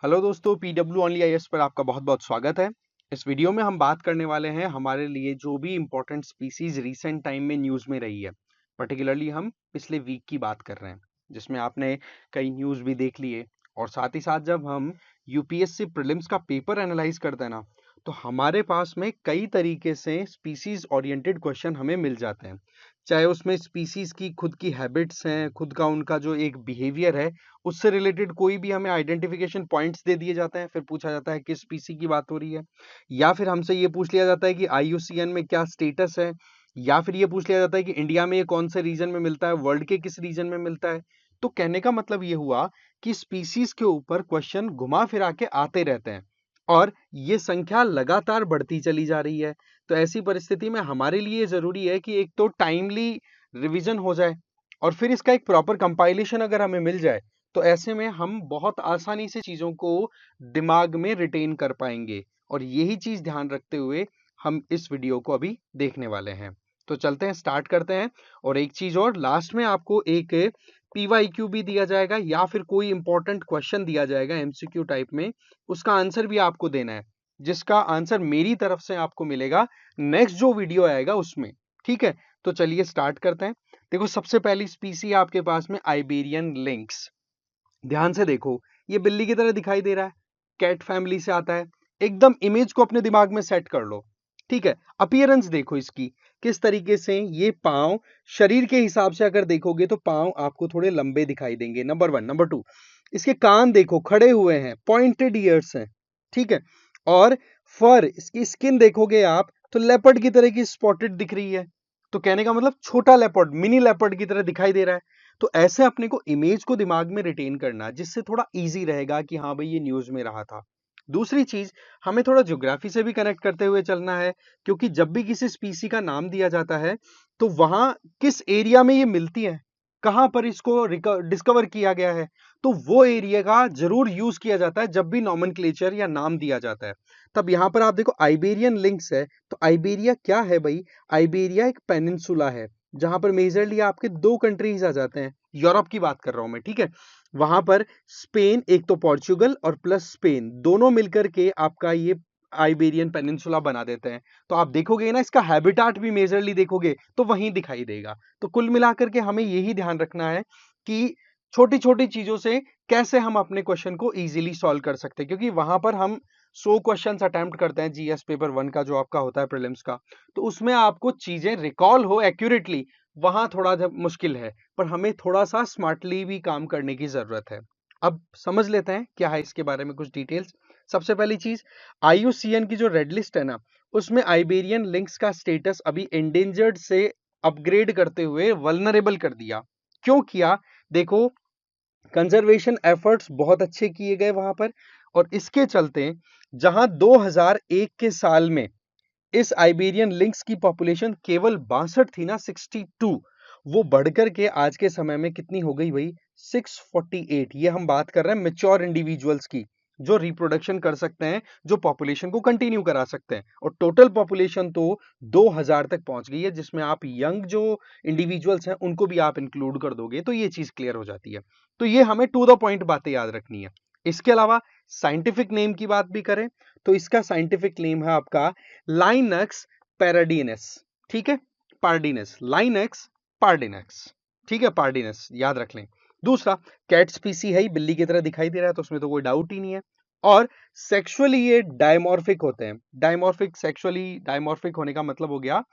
Hello दोस्तों, PW only IAS पर आपका बहुत बहुत स्वागत है। इस वीडियो में हम बात करने वाले हैं हमारे लिए जो भी इम्पोर्टेंट स्पीसीज रीसेंट टाइम में न्यूज़ में रही है। पर्टिकुलरली हम पिछले वीक की बात कर रहे हैं, जिसमें आपने कई न्यूज़ भी देख लिए। और साथ ही साथ जब हम यूपीएससी प्रीलिम्स का पेपर एनालाइज करते हैं ना, तो हमारे पास में कई तरीके से स्पीसीज ओरिएंटेड क्वेश्चन हमें मिल जाते हैं। चाहे उसमें स्पीसीज की खुद की हैबिट्स हैं, खुद का उनका जो एक बिहेवियर है, उससे रिलेटेड कोई भी हमें आइडेंटिफिकेशन पॉइंट्स दे दिए जाते हैं। फिर पूछा जाता है किस पीसी की बात हो रही है, या फिर हमसे ये पूछ लिया जाता है कि आईयूसीएन में क्या स्टेटस है, या फिर ये पूछ लिया जाता है कि इंडिया में ये कौन से रीजन में मिलता है, वर्ल्ड के किस रीजन में मिलता है। तो कहने का मतलब ये हुआ कि स्पीसीज के ऊपर क्वेश्चन घुमा फिरा के आते रहते हैं और ये संख्या लगातार बढ़ती चली जा रही है। तो ऐसी परिस्थिति में हमारे लिए जरूरी है कि एक तो टाइमली रिवीजन हो जाए और फिर इसका एक प्रॉपर कंपाइलेशन अगर हमें मिल जाए, तो ऐसे में हम बहुत आसानी से चीजों को दिमाग में रिटेन कर पाएंगे। और यही चीज ध्यान रखते हुए हम इस वीडियो को अभी देखने वाले हैं। तो चलते हैं, स्टार्ट करते हैं। और एक चीज और, लास्ट में आपको एक पीवाईक्यू भी दिया जाएगा या फिर कोई इंपॉर्टेंट क्वेश्चन दिया जाएगा एमसीक्यू टाइप में, उसका आंसर भी आपको देना है, जिसका आंसर मेरी तरफ से आपको मिलेगा नेक्स्ट जो वीडियो आएगा उसमें। ठीक है, तो चलिए स्टार्ट करते हैं। देखो, सबसे पहली स्पीसी आपके पास में आइबेरियन लिंक्स। ध्यान से देखो, ये बिल्ली की तरह दिखाई दे रहा है, कैट फैमिली से आता है। एकदम इमेज को अपने दिमाग में सेट कर लो। ठीक है, अपीयरेंस देखो इसकी किस तरीके से। ये पांव शरीर के हिसाब से अगर देखोगे तो पांव आपको थोड़े लंबे दिखाई देंगे, नंबर वन। नंबर टू, इसके कान देखो खड़े हुए हैं, पॉइंटेड ईयर्स हैं। ठीक है, और फर, इसकी स्किन देखोगे आप तो लेपर्ड की तरह की स्पॉटेड दिख रही है। तो कहने का मतलब छोटा लेपर्ड, मिनी लेपर्ड की तरह दिखाई दे रहा है। तो ऐसे अपने को इमेज को दिमाग में रिटेन करना, जिससे थोड़ा इजी रहेगा कि हाँ भाई ये न्यूज में रहा था। दूसरी चीज, हमें थोड़ा ज्योग्राफी से भी कनेक्ट करते हुए चलना है, क्योंकि जब भी किसी स्पीसी का नाम दिया जाता है तो वहां किस एरिया में ये मिलती है, कहां पर इसको डिस्कवर किया गया है, तो वो एरिया का जरूर यूज किया जाता है जब भी नॉमेनक्लेचर या नाम दिया जाता है। तब यहां पर आप देखो आइबेरियन लिंक्स है, तो आइबेरिया क्या है भाई? आइबेरिया एक पेनिनसुला है, जहां पर मेजरली आपके दो कंट्रीज आ जाते हैं। यूरोप की बात कर रहा हूं मैं, ठीक है। वहां पर स्पेन, एक तो पोर्चुगल और प्लस स्पेन, दोनों मिलकर के आपका ये आइबेरियन पेनिनसुला बना देते हैं। तो आप देखोगे ना, इसका हैबिटाट भी मेजरली देखोगे तो वहीं दिखाई देगा। तो कुल मिलाकर के हमें यही ध्यान रखना है कि छोटी छोटी चीजों से कैसे हम अपने क्वेश्चन को इजीली सॉल्व कर सकते हैं, क्योंकि वहां पर हम 100 क्वेश्चंस अटेम्प्ट करते हैं जीएस पेपर 1 का, जो आपका होता है प्रीलिम्स का। तो उसमें आपको चीजें रिकॉल हो एक्यूरेटली, वहां थोड़ा मुश्किल है, पर हमें थोड़ा सा स्मार्टली भी काम करने की जरूरत है। अब समझ लेते हैं क्या है इसके बारे में कुछ डिटेल्स। सबसे पहली चीज, आईयूसीएन की जो रेड लिस्ट है ना, उसमें आइबेरियन लिंक्स का स्टेटस अभी एंडेंजर्ड से अपग्रेड करते हुए वल्नरेबल कर दिया। क्यों किया? देखो, कंजर्वेशन एफर्ट्स बहुत अच्छे किए गए वहां पर, और इसके चलते जहां 2001 के साल में इस आइबेरियन लिंक्स की पॉपुलेशन केवल 62 थी ना, 62, वो बढ़कर के आज के समय में कितनी हो गई भाई? 648। ये हम बात कर रहे हैं मेच्योर इंडिविजुअल्स की, जो रिप्रोडक्शन कर सकते हैं, जो पॉपुलेशन को कंटिन्यू करा सकते हैं। और टोटल पॉपुलेशन तो 2000 तक पहुंच गई है, जिसमें आप यंग जो इंडिविजुअल्स हैं उनको भी आप इंक्लूड कर दोगे, तो ये चीज क्लियर हो जाती है। तो ये हमें टू द पॉइंट बातें याद रखनी है। इसके अलावा साइंटिफिक नेम की बात भी करें तो इसका साइंटिफिक नेम है आपका लाइनक्स पैराडीनस। ठीक है, पार्डीनस, लाइनक्स पार्डीनस। ठीक है, पार्डीनस याद रख लें। दूसरा, कैट स्पीसी है, बिल्ली की तरह दिखाई दे रहा है, तो उसमें तो कोई डाउट ही नहीं है। और सेक्सुअली ये डायमॉर्फिक होते हैं। डायमॉर्फिक, सेक्सुअली डायमॉर्फिक होने का मतलब हो गया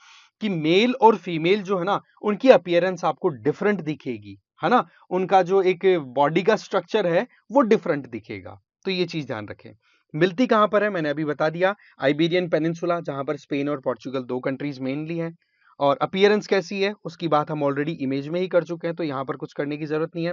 कि मेल और फीमेल जो है ना, उनकी अपीयरेंस आपको डिफरेंट दिखेगी, है ना। उनका जो एक बॉडी का स्ट्रक्चर है वो डिफरेंट दिखेगा। तो ये चीज ध्यान रखें। मिलती कहां पर है मैंने अभी बता दिया, आइबेरियन पेनिनसुला, जहां पर स्पेन और पोर्चुगल दो कंट्रीज मेनली हैं। और अपीयरेंस कैसी है उसकी बात हम ऑलरेडी इमेज में ही कर चुके हैं, तो यहां पर कुछ करने की जरूरत नहीं है।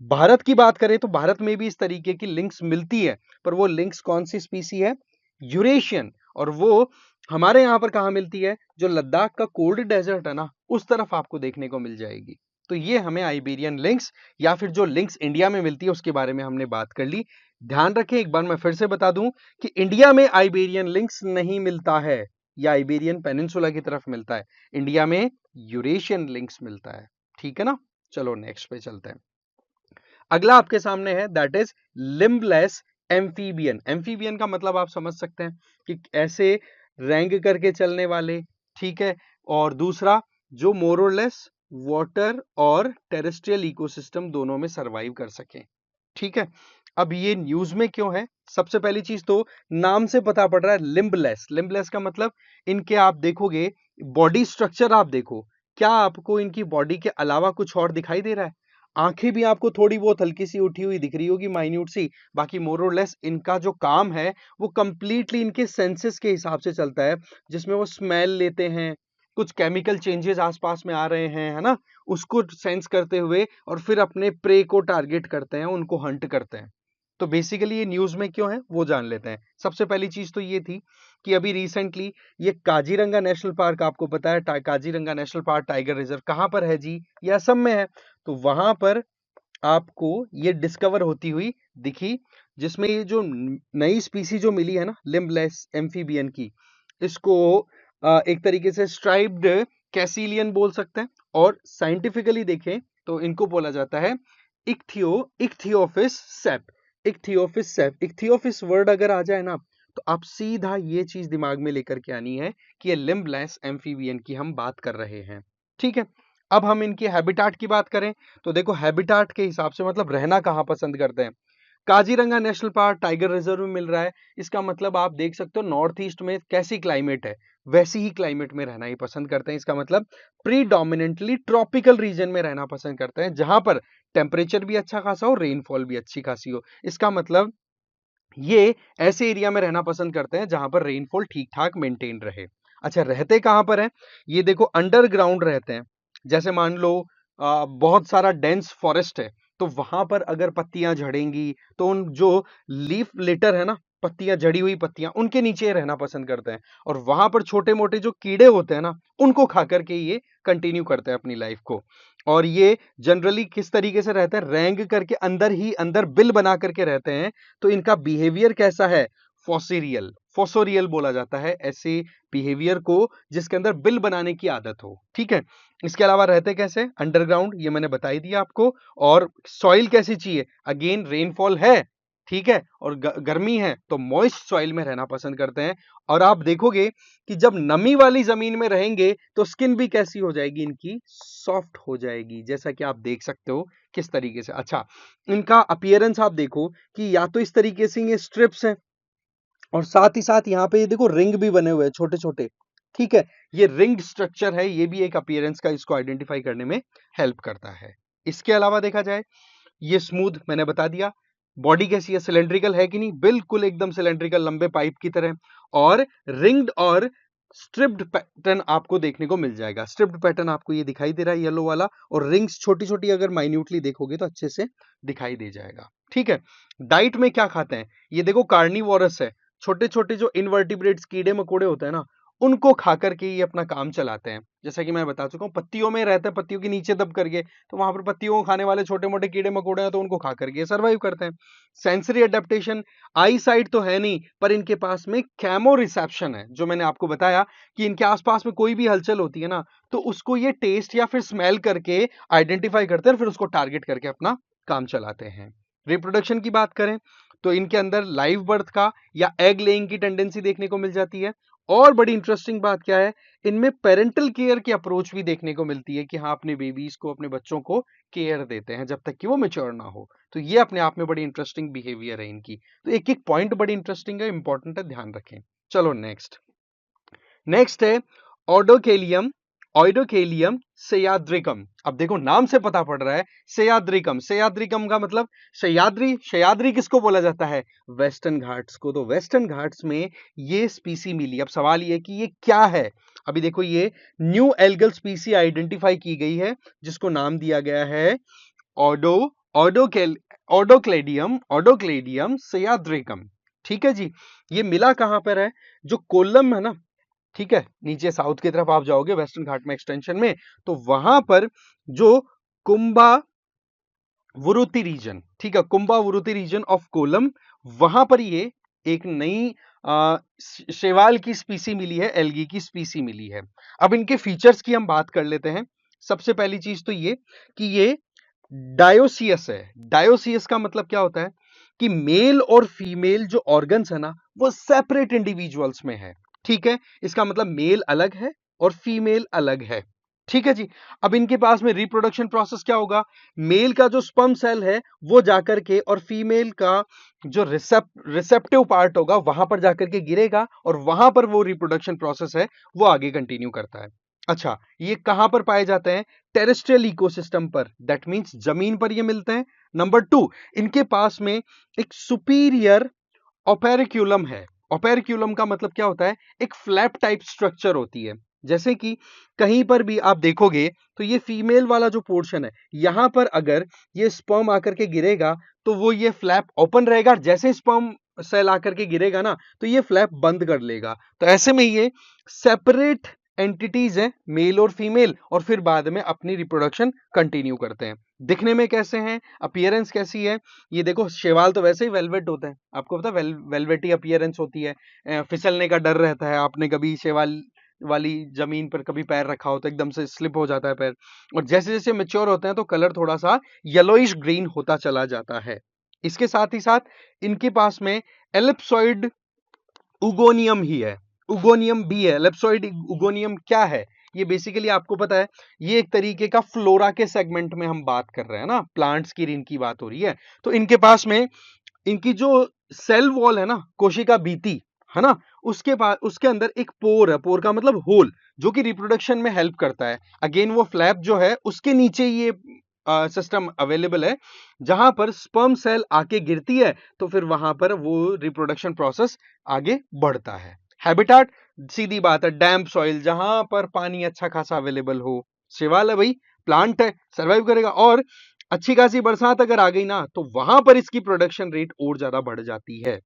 भारत की बात करें तो भारत में भी इस तरीके की लिंक्स मिलती है, पर वो लिंक्स कौन सी स्पीसी है? यूरेशियन। और वो हमारे यहां पर कहां मिलती है? जो लद्दाख का कोल्ड डेजर्ट है ना, उस तरफ आपको देखने को मिल जाएगी। तो ये हमें आइबेरियन लिंक्स या फिर जो लिंक्स इंडिया में मिलती है उसके बारे में हमने बात कर ली। ध्यान रखें, एक बार मैं फिर से बता दूं कि इंडिया में आइबेरियन लिंक्स नहीं मिलता है, या आइबेरियन पेनिनसुला की तरफ मिलता है। इंडिया में यूरेशियन लिंक्स मिलता है। ठीक है ना, चलो नेक्स्ट पे चलते हैं। अगला आपके सामने है, that is limbless amphibian, amphibian का मतलब आप समझ सकते हैं कि ऐसे रैंक करके चलने वाले, ठीक है। और दूसरा जो मोर और लेस वाटर और टेरेस्ट्रियल इकोसिस्टम दोनों में सरवाइव कर सके, ठीक है। अब ये न्यूज में क्यों है? सबसे पहली चीज तो नाम से पता पड़ रहा है, लिम्बलेस। लिम्बलेस का मतलब इनके आप देखोगे बॉडी स्ट्रक्चर, आप देखो क्या आपको इनकी बॉडी के अलावा कुछ और दिखाई दे रहा है? आंखें भी आपको थोड़ी बहुत हल्की सी उठी हुई दिख रही होगी, माइन्यूट सी। बाकी मोर और लेस इनका जो काम है वो कंप्लीटली इनके सेंसेस के हिसाब से चलता है, जिसमें वो स्मेल लेते हैं, कुछ केमिकल चेंजेस आसपास में आ रहे हैं, है ना, उसको सेंस करते हुए और फिर अपने प्रे को टारगेट करते हैं, उनको हंट करते हैं। तो बेसिकली ये न्यूज में क्यों है वो जान लेते हैं। सबसे पहली चीज तो ये थी कि अभी रिसेंटली ये काजीरंगा नेशनल पार्क, आपको पता है Kaziranga national park tiger reserve कहां पर है जी? ये असम में है। तो वहां पर आपको ये डिस्कवर होती हुई दिखी, जिसमें ये जो नई स्पीसी जो मिली है ना, लिम्बलेस एम्फीबियन की, इसको एक तरीके से स्ट्राइप्ड कैसिलियन बोल सकते हैं। और साइंटिफिकली देखें तो इनको बोला जाता है इक्थियोफिस सेप। इक्थियोफिस सेप, इक्थियोफिस वर्ड अगर आ जाए ना तो आप सीधा ये चीज दिमाग में लेकर के आनी है कि ये लिम्बलेस एम्फीबियन की हम बात कर रहे हैं, ठीक है। अब हम इनके हैबिटाट की बात करें तो देखो हैबिटाट के हिसाब से मतलब रहना कहाँ पसंद करते हैं। Kaziranga national park tiger reserve में मिल रहा है, इसका मतलब आप देख सकते हो नॉर्थ ईस्ट में कैसी क्लाइमेट है, वैसी ही क्लाइमेट में रहना ही पसंद करते हैं। इसका मतलब प्रीडोमिनेंटली ट्रॉपिकल रीजन में रहना पसंद करते हैं, जहां पर टेम्परेचर भी अच्छा खासा हो, रेनफॉल भी अच्छी खासी हो। इसका मतलब ये ऐसे एरिया में रहना पसंद करते हैं जहां पर रेनफॉल ठीक ठाक मेंटेन रहे। अच्छा, रहते कहां पर है? ये देखो अंडरग्राउंड रहते हैं। जैसे मान लो बहुत सारा डेंस फॉरेस्ट है, तो वहां पर अगर पत्तियां झड़ेंगी तो उन जो लीफ लिटर है ना, पत्तियां झड़ी हुई पत्तियां, उनके नीचे रहना पसंद करते हैं। और वहां पर छोटे मोटे जो कीड़े होते हैं ना, उनको खा करके ये कंटिन्यू करते हैं अपनी लाइफ को। और ये जनरली किस तरीके से रहते हैं? रैंग करके अंदर ही अंदर बिल बना करके रहते हैं। तो इनका बिहेवियर कैसा है? फॉसिरियल, फॉसोरियल बोला जाता है ऐसे बिहेवियर को जिसके अंदर बिल बनाने की आदत हो, ठीक है। इसके अलावा रहते कैसे? अंडरग्राउंड, ये मैंने बता ही दिया आपको। और सॉइल कैसी चाहिए? अगेन रेनफॉल है, ठीक है, और गर्मी है तो मॉइस्ट सॉइल में रहना पसंद करते हैं। और आप देखोगे कि जब नमी वाली जमीन में रहेंगे तो स्किन भी कैसी हो जाएगी इनकी? सॉफ्ट हो जाएगी, जैसा कि आप देख सकते हो किस तरीके से। अच्छा, इनका अपीयरेंस आप देखो कि या तो इस तरीके से ये स्ट्रिप्स हैं, और साथ ही साथ यहाँ पे ये देखो रिंग भी बने हुए हैं छोटे छोटे, ठीक है। ये रिंग स्ट्रक्चर है, ये भी एक अपीयरेंस का इसको आइडेंटिफाई करने में हेल्प करता है। इसके अलावा देखा जाए, ये स्मूथ मैंने बता दिया। बॉडी कैसी है? सिलेंड्रिकल है कि नहीं? बिल्कुल एकदम सिलेंड्रिकल, लंबे पाइप की तरह। और रिंग्ड और स्ट्रिप्ड पैटर्न आपको देखने को मिल जाएगा। स्ट्रिप्ड पैटर्न आपको ये दिखाई दे रहा है येलो वाला, और रिंग्स छोटी छोटी अगर माइन्यूटली देखोगे तो अच्छे से दिखाई दे जाएगा, ठीक है। डाइट में क्या खाते हैं? ये देखो कार्निवोरस है। छोटे छोटे जो इनवर्टिब्रेट्स कीड़े मकोड़े होते हैं ना, उनको खा करके ये अपना काम चलाते हैं। जैसा कि मैं बता चुका हूँ, पत्तियों में रहते हैं, पत्तियों के नीचे दब करके, तो वहां पर पत्तियों को खाने वाले छोटे मोटे कीड़े मकोड़े हैं, तो उनको खा करके सर्वाइव करते हैं। सेंसरी अडेप्टेशन, आई साइट तो है नहीं, पर इनके पास में कैमो रिसेप्शन है। जो मैंने आपको बताया कि इनके आसपास में कोई भी हलचल होती है ना, तो उसको ये टेस्ट या फिर स्मेल करके आइडेंटिफाई करते हैं, फिर उसको टारगेट करके अपना काम चलाते हैं। रिप्रोडक्शन की बात करें तो इनके अंदर लाइव बर्थ का या एग लेइंग की टेंडेंसी देखने को मिल जाती है। और बड़ी इंटरेस्टिंग बात क्या है, इनमें पेरेंटल केयर की अप्रोच भी देखने को मिलती है कि हाँ, अपने बेबीज को, अपने बच्चों को केयर देते हैं जब तक कि वो मैच्योर ना हो। तो ये अपने आप में बड़ी इंटरेस्टिंग बिहेवियर है इनकी। तो एक एक पॉइंट बड़ी इंटरेस्टिंग है, इंपॉर्टेंट है, ध्यान रखें। चलो नेक्स्ट, नेक्स्ट है ऑडोकेलियम, ऑइडोकेलियम सयाद्रिकम। अब देखो नाम से पता पड़ रहा है सयाद्रिकम। सयाद्रिकम का मतलब सयाद्री, सयाद्री किसको बोला जाता है? वेस्टर्न घाट्स को। तो वेस्टर्न घाट्स में ये स्पीसी मिली। अब सवाल ये कि ये क्या है? अभी देखो ये न्यू एल्गल स्पीसी आइडेंटिफाई की गई है, जिसको नाम दिया गया है ऑडो ऑडोकेल ऑडोक्लेडियम, ऑडोक्लेडियम सयाद्रिकम, ठीक है जी। ये मिला कहां पर है? जो कोल्लम है ना, ठीक है, नीचे साउथ की तरफ आप जाओगे वेस्टर्न घाट में एक्सटेंशन में, तो वहां पर जो कुंभा वुरुति रीजन, ठीक है, कुंभा वुरुति रीजन ऑफ कोलम, वहां पर ये एक नई शैवाल की स्पीसी मिली है, एल्गी की स्पीसी मिली है। अब इनके फीचर्स की हम बात कर लेते हैं। सबसे पहली चीज तो ये कि ये डायोसियस है। डायोसियस का मतलब क्या होता है? कि मेल और फीमेल जो ऑर्गन्स है ना वो सेपरेट इंडिविजुअल्स में है। ठीक है, इसका मतलब मेल अलग है और फीमेल अलग है। ठीक है जी। अब इनके पास में रिप्रोडक्शन प्रोसेस क्या होगा, मेल का जो स्पर्म सेल है वो जाकर के और फीमेल का जो रिसेप्टिव पार्ट होगा वहां पर जाकर के गिरेगा और वहां पर वो रिप्रोडक्शन प्रोसेस है वो आगे कंटिन्यू करता है। अच्छा, ये कहां पर पाए जाते हैं, टेरेस्ट्रियल इकोसिस्टम पर, दैट मींस जमीन पर ये मिलते हैं। नंबर 2, इनके पास में एक सुपीरियर ओपेरिक्यूलम है। ओपेरिक्यूलम का मतलब क्या होता है, एक फ्लैप टाइप स्ट्रक्चर होती है। जैसे कि कहीं पर भी आप देखोगे तो ये फीमेल वाला जो पोर्शन है यहां पर अगर ये स्पर्म आकर के गिरेगा तो वो ये फ्लैप ओपन रहेगा, जैसे स्पर्म सेल आकर के गिरेगा ना तो ये फ्लैप बंद कर लेगा। तो ऐसे में ये सेपरेट एंटिटीज हैं, मेल और फीमेल, और फिर बाद में अपनी रिप्रोडक्शन कंटिन्यू करते हैं। दिखने में कैसे हैं, अपीयरेंस कैसी है, ये देखो शेवाल तो वैसे ही वेलवेट होता है, आपको पता है वेलवेटी अपीयरेंस होती है। फिसलने का डर रहता है, आपने कभी शेवाल वाली जमीन पर कभी पैर रखा हो तो एकदम से स्लिप हो जाता है पैर, और जैसे जैसे मेच्योर होते हैं तो कलर थोड़ा सा येलोइश ग्रीन होता चला जाता है। इसके साथ ही साथ इनके पास में एलिप्सॉइड उगोनियम ही है, उगोनियम भी है। एलिप्सॉइड उगोनियम क्या है, ये बेसिकली आपको पता है ये एक तरीके का फ्लोरा के सेगमेंट में हम बात कर रहे हैं ना, प्लांट्स की इनकी बात हो रही है। तो इनके पास में इनकी जो सेल वॉल है ना, कोशिका भित्ति है ना, उसके पास उसके अंदर एक पोर है, पोर का मतलब होल, जो कि रिप्रोडक्शन में हेल्प करता है। अगेन वो फ्लैप जो है उसके नीचे ये सिस्टम अवेलेबल है, जहां पर स्पर्म सेल आके गिरती है तो फिर वहां पर वो रिप्रोडक्शन प्रोसेस आगे बढ़ता है। हैबिटाट, सीधी बात है, डैम्प सॉइल, जहां पर पानी अच्छा खासा अवेलेबल हो। शिवाल है भाई, प्लांट है, सर्वाइव करेगा, और अच्छी खासी बरसात अगर आ गई ना तो वहां पर इसकी प्रोडक्शन रेट और ज्यादा बढ़ जाती है।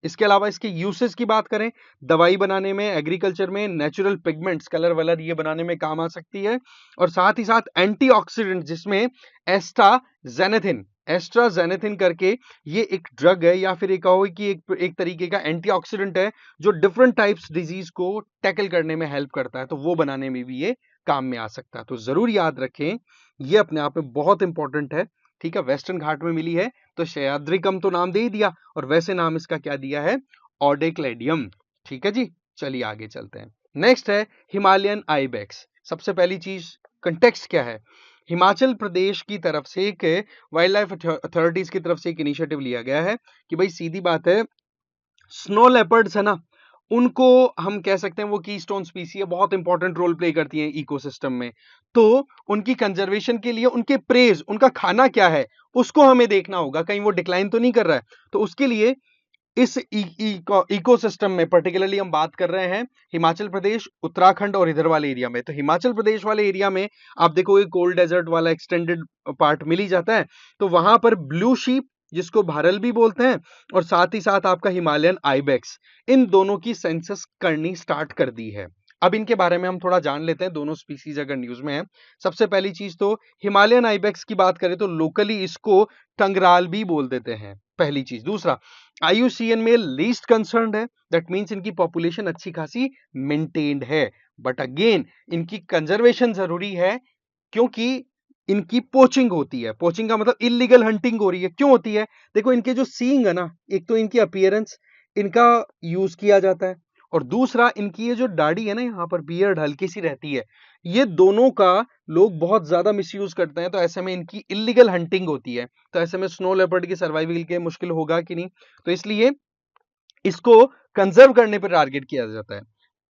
इसके अलावा इसके यूसेज की बात करें, दवाई बनाने में, एग्रीकल्चर में, नेचुरल पिगमेंट्स, कलर वलर ये बनाने में काम आ सकती है, और साथ ही साथ एंटीऑक्सीडेंट जिसमें एस्ट्राजेनेथिन, एस्ट्राजेनेथिन करके ये एक ड्रग है, या फिर एक कहो कि एक तरीके का एंटीऑक्सीडेंट है जो डिफरेंट टाइप्स डिजीज को टैकल करने में हेल्प करता है, तो वो बनाने में भी ये काम में आ सकता है। तो जरूर याद रखें, ये अपने आप में बहुत इंपॉर्टेंट है। ठीक है, वेस्टर्न घाट में मिली है तो सह्याद्रिकम तो नाम दे ही दिया, और वैसे नाम इसका क्या दिया है, ऑडेक्लेडियम। ठीक है जी, चलिए आगे चलते हैं। नेक्स्ट है हिमालयन आइबेक्स। सबसे पहली चीज, कंटेक्स्ट क्या है, हिमाचल प्रदेश की तरफ से एक वाइल्ड लाइफ अथॉरिटीज की तरफ से एक इनिशिएटिव लिया गया है कि भाई सीधी बात है, स्नो लेपर्ड्स है ना, उनको हम कह सकते हैं वो कीस्टोन स्पीसी है, बहुत इंपॉर्टेंट रोल प्ले करती हैं इकोसिस्टम में। तो उनकी कंजर्वेशन के लिए उनके प्रेज, उनका खाना क्या है उसको हमें देखना होगा, कहीं वो डिक्लाइन तो नहीं कर रहा है। तो उसके लिए इस इकोसिस्टम में पर्टिकुलरली हम बात कर रहे हैं हिमाचल प्रदेश, उत्तराखंड और इधर वाले एरिया में। तो हिमाचल प्रदेश वाले एरिया में आप देखोगे कोल्ड डेजर्ट वाला एक्सटेंडेड पार्ट मिल ही जाता है, तो वहां पर ब्लू शीप जिसको भारल भी बोलते हैं, और साथ ही साथ आपका हिमालयन आइबेक्स, इन दोनों की सेंसस करनी स्टार्ट कर दी है। अब इनके बारे में हम थोड़ा जान लेते हैं, दोनों स्पीसीज अगर न्यूज में है। सबसे पहली चीज तो हिमालयन आइबेक्स की बात करें तो लोकली इसको टंगराल भी बोल देते हैं, पहली चीज। दूसरा, IUCN में लीस्ट कंसर्न्ड है, दैट मींस इनकी पॉपुलेशन अच्छी खासी मेंटेन्ड है, बट अगेन इनकी कंजर्वेशन जरूरी है, क्योंकि इनकी पोचिंग होती है। पोचिंग का मतलब इलीगल हंटिंग हो रही है, क्यों होती है, देखो इनके जो सींग है ना, एक तो इनकी अपीयरेंस, इनका यूज किया जाता है, और दूसरा इनकी ये जो दाढ़ी है ना, यहाँ पर बियर्ड हल्की सी रहती है, ये दोनों का लोग बहुत ज्यादा मिसयूज करते हैं, तो ऐसे में इनकी इलीगल हंटिंग होती है। तो ऐसे में स्नो लेपर्ड की सर्वाइवल के मुश्किल होगा कि नहीं, तो इसलिए इसको कंजर्व करने पर टारगेट किया जाता है।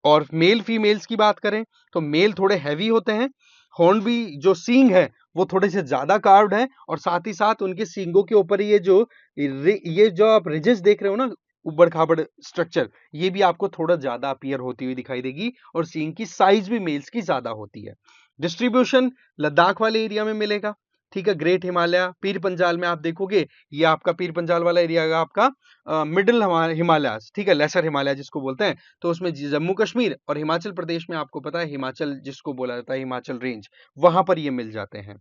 और मेल फीमेल्स की बात करें तो मेल थोड़े हैवी होते हैं, हॉर्न भी, जो सींग है वो थोड़े से ज्यादा कार्व्ड है, और साथ ही साथ उनके सींगों के ऊपर ये जो आप रिजेस देख रहे हो ना, उबड़ खाबड़ स्ट्रक्चर, ये भी आपको थोड़ा ज्यादा अपीयर होती हुई दिखाई देगी, और सींग की साइज भी मेल्स की ज्यादा होती है। डिस्ट्रीब्यूशन लद्दाख वाले एरिया में मिलेगा, ठीक है, ग्रेट हिमालय, पीर पंजाल में आप देखोगे, ये आपका पीर पंजाल वाला एरिया है आपका मिडिल हिमालय, ठीक है, लेसर हिमालय जिसको बोलते हैं, तो उसमें जम्मू कश्मीर और हिमाचल प्रदेश में आपको पता है हिमाचल जिसको बोला जाता है हिमाचल रेंज, वहां पर ये मिल जाते हैं।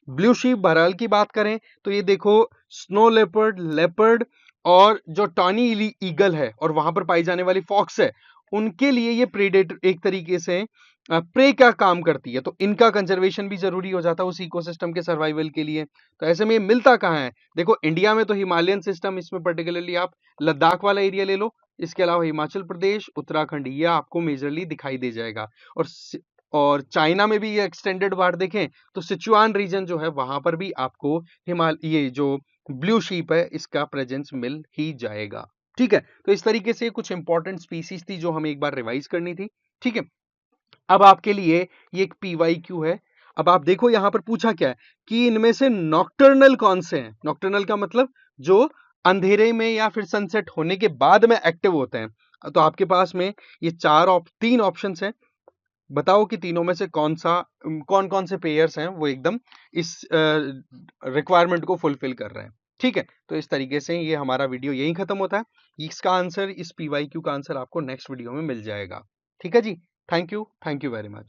ब्लू शीप बहरहाल की बात करें तो ये देखो स्नो लेपर्ड, लेपर्ड, और जो टॉनी ईगल है और वहां पर पाई जाने वाली फॉक्स है, उनके लिए ये प्रेडेटर एक तरीके से प्रे का काम करती है, तो इनका कंजर्वेशन भी जरूरी हो जाता है उस इकोसिस्टम के सर्वाइवल के लिए। तो ऐसे में ये मिलता कहाँ है? देखो इंडिया में तो हिमालयन सिस्टम, इसमें पर्टिकुलरली आप लद्दाख वाला एरिया ले लो, इसके अलावा हिमाचल प्रदेश, उत्तराखंड, ये आपको मेजरली दिखाई दे जाएगा। और चाइना में भी ये एक्सटेंडेड बार देखें तो सिचुआन रीजन जो है वहां पर भी आपको ये जो ब्लू शीप है इसका प्रेजेंस मिल ही जाएगा। ठीक है, तो इस तरीके से कुछ इंपॉर्टेंट स्पीसीज थी जो हमें एक बार रिवाइज करनी थी। ठीक है, अब आपके लिए ये एक PYQ है। अब आप देखो यहां पर पूछा क्या है कि इनमें से नॉक्टर्नल कौन से हैं। नॉक्टर्नल का मतलब जो अंधेरे में या फिर सनसेट होने के बाद में एक्टिव होते हैं। तो आपके पास में ये तीन ऑप्शंस हैं। बताओ कि तीनों में से कौन कौन से पेयर्स हैं वो एकदम इस रिक्वायरमेंट को फुलफिल कर रहे हैं। ठीक है, तो इस तरीके से ये हमारा वीडियो यहीं खत्म होता है। इसका आंसर, इस PYQ का आंसर आपको नेक्स्ट वीडियो में मिल जाएगा। ठीक है जी, थैंक यू वेरी मच।